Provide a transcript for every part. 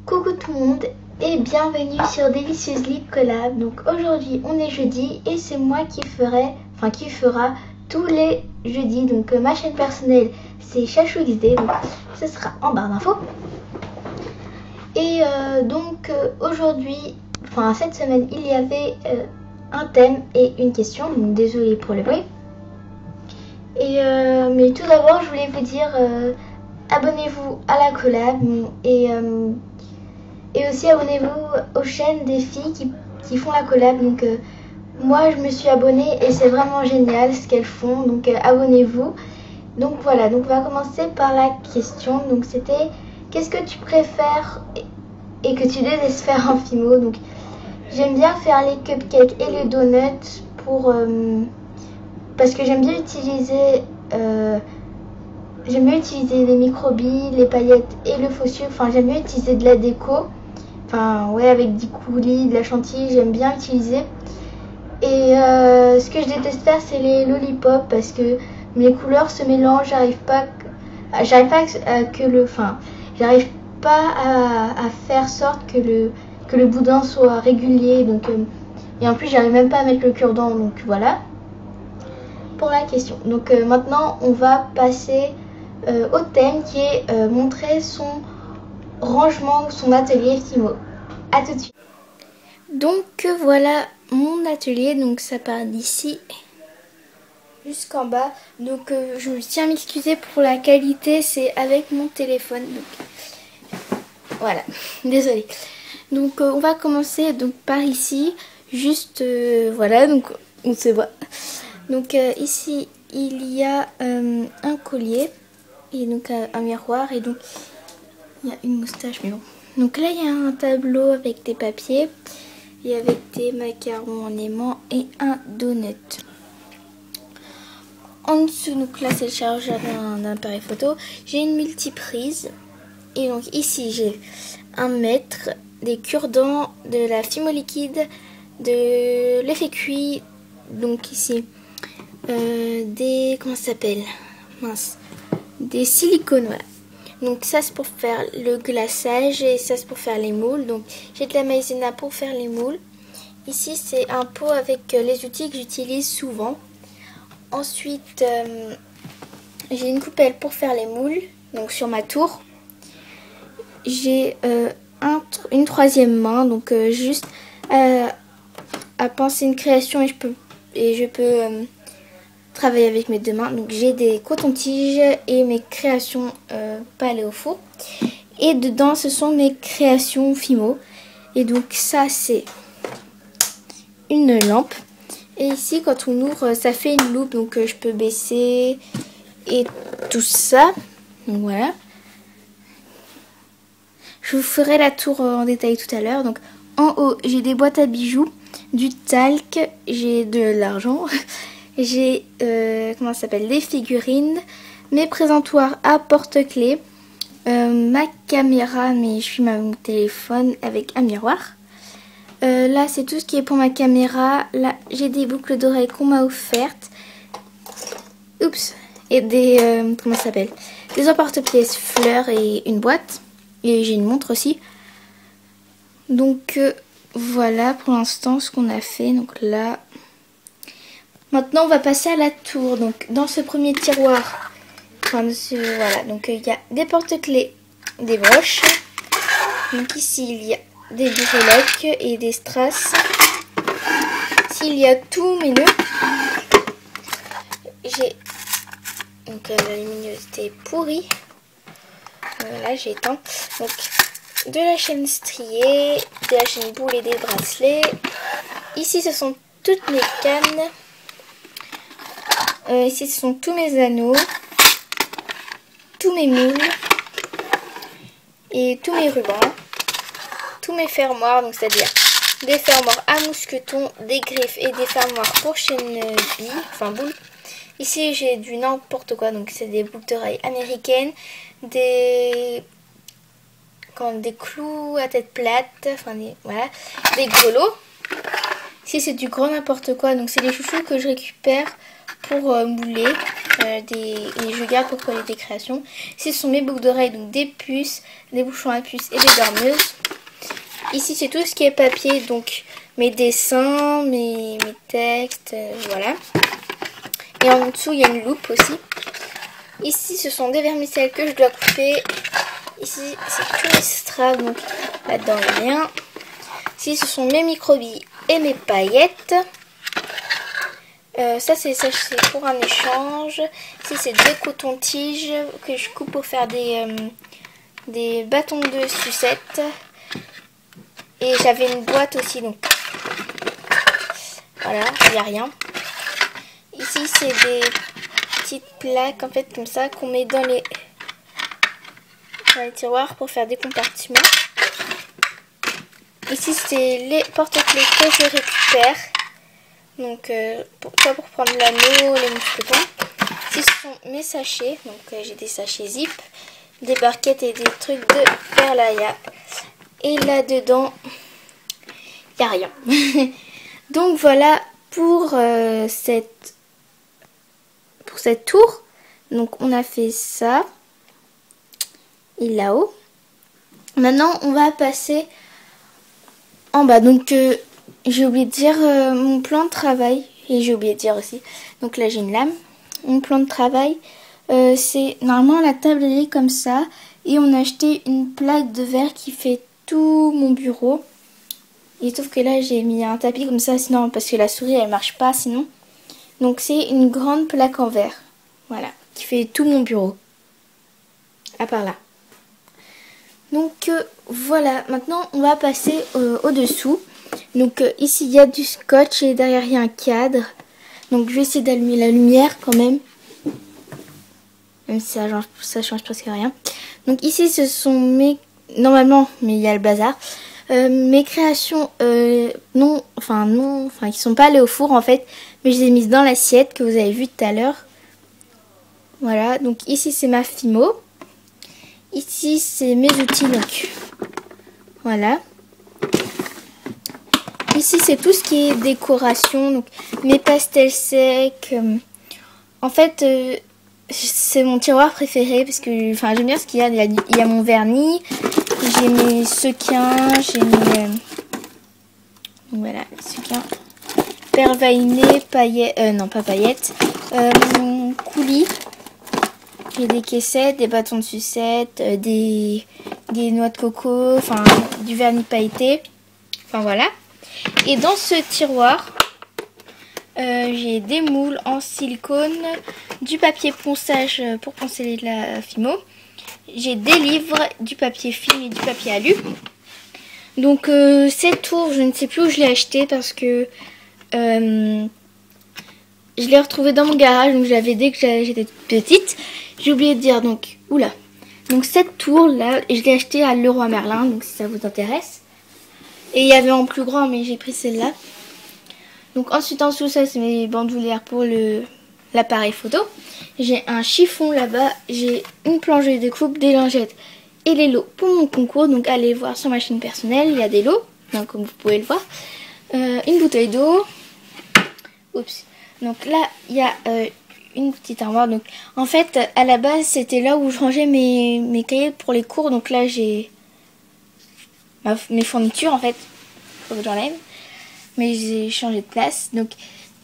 Coucou tout le monde et bienvenue sur Délicieuse Lip Collab. Donc aujourd'hui on est jeudi et c'est moi qui fera tous les jeudis. Donc ma chaîne personnelle c'est Chachou XD, donc ce sera en barre d'infos. Et aujourd'hui, cette semaine il y avait un thème et une question. Donc désolée pour le bruit. Et mais tout d'abord je voulais vous dire abonnez-vous à la collab et aussi abonnez-vous aux chaînes des filles qui font la collab. Donc moi je me suis abonnée et c'est vraiment génial ce qu'elles font. Donc abonnez-vous. Donc voilà, donc on va commencer par la question. Donc c'était qu'est-ce que tu préfères et que tu détestes faire en fimo. Donc j'aime bien faire les cupcakes et les donuts parce que j'aime bien utiliser les microbilles, les paillettes et le faux sucre. Enfin j'aime bien utiliser de la déco. Avec du coulis, de la chantilly, j'aime bien utiliser. Et ce que je déteste faire, c'est les lollipops parce que mes couleurs se mélangent. J'arrive pas à faire sorte que le boudin soit régulier. Donc et en plus, j'arrive même pas à mettre le cure-dent. Donc voilà pour la question. Donc maintenant, on va passer au thème qui est montrer son rangement, son atelier fimo. A tout de suite. Donc voilà mon atelier, donc ça part d'ici jusqu'en bas. Donc je tiens à m'excuser pour la qualité, c'est avec mon téléphone. Donc voilà, désolée. Donc on va commencer donc par ici, juste voilà, donc on se voit. Donc ici il y a un collier et donc un miroir et donc il y a une moustache, mais bon. Donc là, il y a un tableau avec des papiers et avec des macarons en aimant et un donut. En dessous, donc là, c'est le chargeur d'un appareil photo. J'ai une multiprise. Et donc ici, j'ai un mètre, des cure-dents, de la fimo liquide, de l'effet cuit. Donc ici, comment ça s'appelle? Mince. Des silicones, voilà. Donc ça c'est pour faire le glaçage et ça c'est pour faire les moules. Donc j'ai de la maïzena pour faire les moules. Ici c'est un pot avec les outils que j'utilise souvent. Ensuite j'ai une coupelle pour faire les moules, donc sur ma tour. J'ai une troisième main, donc juste à penser une création et je peux travailler avec mes deux mains. Donc j'ai des cotons-tiges et mes créations pas aller au four. Et dedans ce sont mes créations fimo. Et donc ça c'est une lampe. Et ici quand on ouvre ça fait une loupe. Donc je peux baisser et tout ça. Donc voilà. Je vous ferai la tour en détail tout à l'heure. Donc en haut j'ai des boîtes à bijoux, du talc, j'ai de l'argent. J'ai des figurines, mes présentoirs à porte-clés, ma caméra, mais je suis mon téléphone avec un miroir. Là c'est tout ce qui est pour ma caméra. Là j'ai des boucles d'oreilles qu'on m'a offertes. Oups. Et des des emporte-pièces fleurs et une boîte. Et j'ai une montre aussi. Donc voilà pour l'instant ce qu'on a fait. Donc là. Maintenant on va passer à la tour. Donc dans ce premier tiroir, voilà, donc il y a des porte-clés, des broches. Donc ici il y a des breloques et des strass. Ici il y a tous mes nœuds. J'ai donc la luminosité pourrie. Voilà, j'ai éteint. Donc de la chaîne striée, de la chaîne boule et des bracelets. Ici ce sont toutes mes cannes. Ici ce sont tous mes anneaux, tous mes moules et tous mes rubans, tous mes fermoirs, donc c'est-à-dire des fermoirs à mousqueton, des griffes et des fermoirs pour chaîne boule. Ici j'ai du n'importe quoi, donc c'est des boucles d'oreilles américaines, des clous à tête plate, des grelots. Ici c'est du grand n'importe quoi, donc c'est les chouchous que je récupère pour mouler et je garde pour coller des créations. Ici ce sont mes boucles d'oreilles, donc des puces, des bouchons à puces et des dormeuses. Ici c'est tout ce qui est papier, donc mes dessins, mes textes, voilà. Et en dessous il y a une loupe aussi. Ici ce sont des vermicelles que je dois couper. Ici c'est tous mes strass, donc là-dedans il n'y a rien. Ici ce sont mes microbilles et mes paillettes. Ça c'est pour un échange. Ici c'est des cotons-tiges que je coupe pour faire des bâtons de sucette. Et j'avais une boîte aussi, donc voilà, il n'y a rien. Ici c'est des petites plaques en fait comme ça qu'on met dans les tiroirs pour faire des compartiments. Ici c'est les porte-clés que je récupère. Donc soit pour prendre l'anneau, les mousquetons. Ici ce sont mes sachets. Donc j'ai des sachets zip, des barquettes et des trucs de perlaya. Et là-dedans, il n'y a rien. Donc voilà pour cette tour. Donc on a fait ça. Et là-haut. Maintenant on va passer en bas. Donc j'ai oublié de dire mon plan de travail. Et j'ai oublié de dire aussi. Donc là j'ai une lame. Mon plan de travail, c'est normalement la table elle est comme ça. Et on a acheté une plaque de verre qui fait tout mon bureau. Et sauf que là j'ai mis un tapis comme ça, sinon parce que la souris elle marche pas sinon. Donc c'est une grande plaque en verre. Voilà, qui fait tout mon bureau. À part là. Donc voilà, maintenant on va passer au-dessous. Donc ici il y a du scotch et derrière il y a un cadre. Donc je vais essayer d'allumer la lumière quand même. Même si ça change presque rien. Donc ici ce sont mes... Normalement, mais il y a le bazar. Mes créations qui sont pas allées au four en fait. Mais je les ai mises dans l'assiette que vous avez vu tout à l'heure. Voilà, donc ici c'est ma Fimo. Ici c'est mes outils, donc voilà. Ici c'est tout ce qui est décoration, donc mes pastels secs. En fait, c'est mon tiroir préféré parce que j'aime bien ce qu'il y a. Il y a mon vernis, j'ai mes sequins, j'ai mes voilà, sequins, perles veinées, paillettes, non pas paillettes, mon coulis. J'ai des caissettes, des bâtons de sucette, des noix de coco, enfin du vernis pailleté. Enfin voilà. Et dans ce tiroir, j'ai des moules en silicone, du papier ponçage pour poncer la Fimo. J'ai des livres, du papier film et du papier alu. Donc cette tour, je ne sais plus où je l'ai acheté parce que je l'ai retrouvée dans mon garage. Donc je l'avais dès que j'étais petite. J'ai oublié de dire donc, oula. Donc cette tour là, je l'ai achetée à Leroy Merlin, donc si ça vous intéresse. Et il y avait en plus grand, mais j'ai pris celle-là. Donc ensuite en dessous, ça c'est mes bandoulières pour l'appareil photo. J'ai un chiffon là-bas, j'ai une planche de découpe, des lingettes et les lots pour mon concours. Donc allez voir sur ma chaîne personnelle, il y a des lots, donc, comme vous pouvez le voir. Une bouteille d'eau. Oups. Donc là, il y a une petite armoire. Donc en fait, à la base, c'était là où je rangeais mes cahiers pour les cours. Donc là, j'ai mes fournitures en fait. Faut que j'enlève. Mais j'ai changé de place. Donc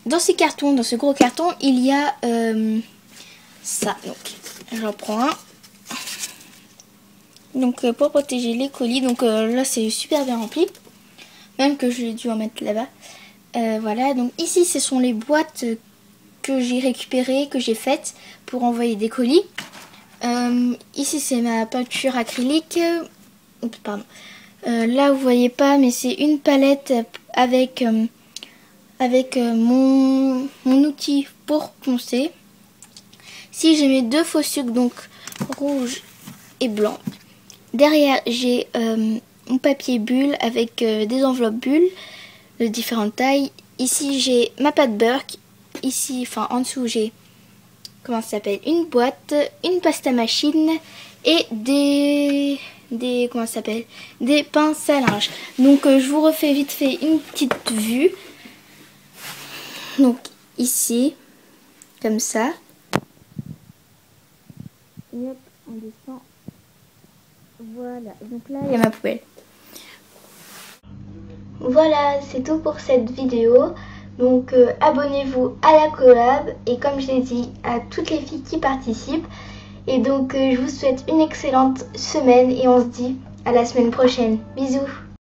dans ces cartons, dans ce gros carton, il y a ça. Donc j'en prends un. Donc pour protéger les colis. Donc là c'est super bien rempli. Même que j'ai dû en mettre là-bas. Voilà. Donc ici ce sont les boîtes que j'ai récupérées, que j'ai faites pour envoyer des colis. Ici c'est ma peinture acrylique. Oups, pardon. Là vous voyez pas, mais c'est une palette avec mon outil pour poncer. Ici j'ai mes deux faux sucres, donc rouge et blanc. Derrière j'ai mon papier bulle avec des enveloppes bulles de différentes tailles. Ici j'ai ma pâte beurre. Ici, enfin en dessous j'ai, comment ça s'appelle, une boîte, une pasta machine et des pinces à linge. Donc je vous refais vite fait une petite vue. Donc ici, comme ça. Et hop, on descend. Voilà, donc là il y a ma poubelle. Voilà, c'est tout pour cette vidéo. Donc abonnez-vous à la collab et comme je l'ai dit à toutes les filles qui participent. Et donc je vous souhaite une excellente semaine et on se dit à la semaine prochaine. Bisous.